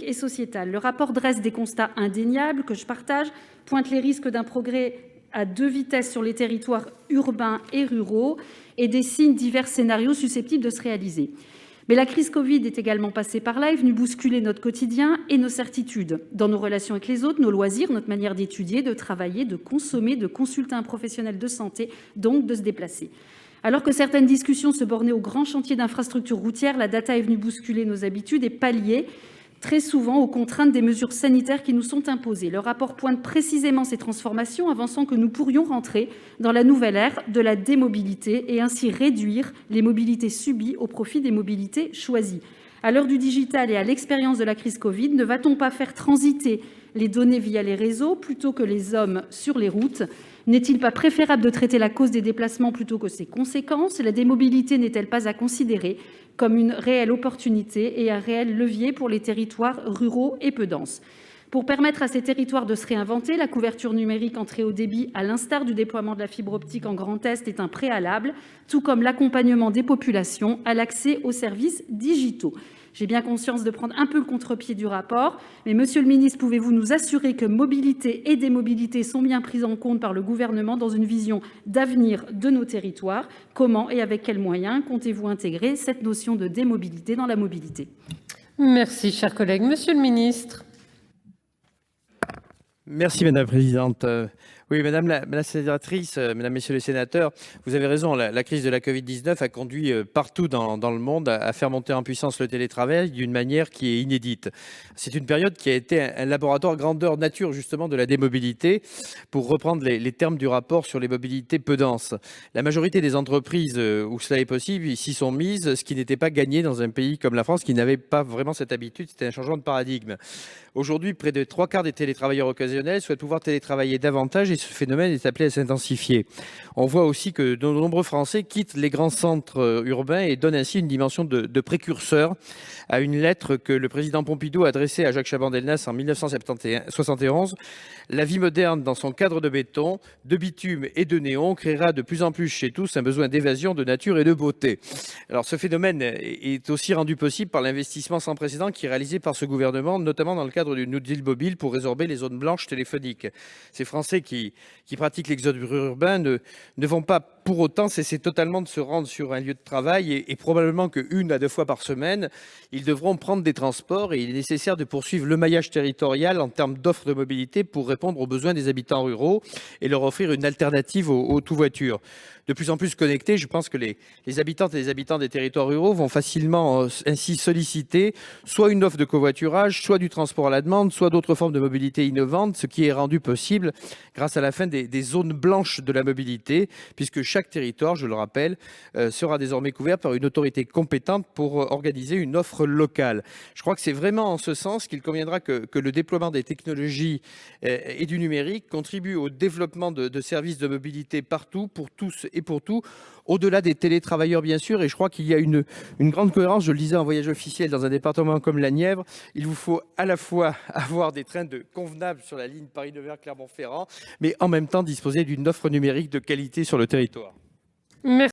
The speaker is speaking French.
et sociétale. Le rapport dresse des constats indéniables que je partage, pointe les risques d'un progrès à deux vitesses sur les territoires urbains et ruraux et dessine divers scénarios susceptibles de se réaliser. Mais la crise Covid est également passée par là, est venue bousculer notre quotidien et nos certitudes, dans nos relations avec les autres, nos loisirs, notre manière d'étudier, de travailler, de consommer, de consulter un professionnel de santé, donc de se déplacer. Alors que certaines discussions se bornaient aux grands chantiers d'infrastructures routières, la data est venue bousculer nos habitudes et pallier très souvent aux contraintes des mesures sanitaires qui nous sont imposées. Le rapport pointe précisément ces transformations, avançant que nous pourrions rentrer dans la nouvelle ère de la démobilité et ainsi réduire les mobilités subies au profit des mobilités choisies. À l'heure du digital et à l'expérience de la crise Covid, ne va-t-on pas faire transiter les données via les réseaux plutôt que les hommes sur les routes ? N'est-il pas préférable de traiter la cause des déplacements plutôt que ses conséquences ? La démobilité n'est-elle pas à considérer comme une réelle opportunité et un réel levier pour les territoires ruraux et peu denses ? Pour permettre à ces territoires de se réinventer, la couverture numérique en très haut débit, à l'instar du déploiement de la fibre optique en Grand Est, est un préalable, tout comme l'accompagnement des populations à l'accès aux services digitaux. J'ai bien conscience de prendre un peu le contre-pied du rapport, mais monsieur le ministre, pouvez-vous nous assurer que mobilité et démobilité sont bien prises en compte par le gouvernement dans une vision d'avenir de nos territoires ? Comment et avec quels moyens comptez-vous intégrer cette notion de démobilité dans la mobilité ? Merci, cher collègue. Monsieur le ministre. Merci Madame la Présidente. Oui, Madame la sénatrice, Mesdames, Messieurs les sénateurs, vous avez raison, la crise de la Covid-19 a conduit partout dans le monde à faire monter en puissance le télétravail d'une manière qui est inédite. C'est une période qui a été un laboratoire grandeur nature justement de la démobilité, pour reprendre les termes du rapport sur les mobilités peu denses. La majorité des entreprises où cela est possible s'y sont mises, ce qui n'était pas gagné dans un pays comme la France qui n'avait pas vraiment cette habitude, c'était un changement de paradigme. Aujourd'hui, près de 3/4 des télétravailleurs occasionnels souhaitent pouvoir télétravailler davantage et ce phénomène est appelé à s'intensifier. On voit aussi que de nombreux Français quittent les grands centres urbains et donnent ainsi une dimension de précurseur à une lettre que le président Pompidou a adressée à Jacques Chaban-Delmas en 1971. La vie moderne, dans son cadre de béton, de bitume et de néon, créera de plus en plus chez tous un besoin d'évasion, de nature et de beauté. Alors, ce phénomène est aussi rendu possible par l'investissement sans précédent qui est réalisé par ce gouvernement, notamment dans le cadre du New Deal mobile pour résorber les zones blanches téléphoniques. Ces Français qui pratiquent l'exode urbain ne vont pas pour autant cesser totalement de se rendre sur un lieu de travail et probablement qu'une à deux fois par semaine, ils devront prendre des transports et il est nécessaire de poursuivre le maillage territorial en termes d'offres de mobilité pour répondre aux besoins des habitants ruraux et leur offrir une alternative au tout-voiture. De plus en plus connectés, je pense que les habitantes et les habitants des territoires ruraux vont facilement ainsi solliciter soit une offre de covoiturage, soit du transport à la demande, soit d'autres formes de mobilité innovantes, ce qui est rendu possible grâce à la fin des zones blanches de la mobilité, puisque chaque territoire, je le rappelle, sera désormais couvert par une autorité compétente pour organiser une offre locale. Je crois que c'est vraiment en ce sens qu'il conviendra que le déploiement des technologies et du numérique contribue au développement de services de mobilité partout, pour tous et pour tout, au-delà des télétravailleurs bien sûr, et je crois qu'il y a une grande cohérence, je le disais en voyage officiel dans un département comme la Nièvre, il vous faut à la fois avoir des trains convenables sur la ligne Paris-Nevers-Clermont-Ferrand, mais en même temps disposer d'une offre numérique de qualité sur le territoire. Merci.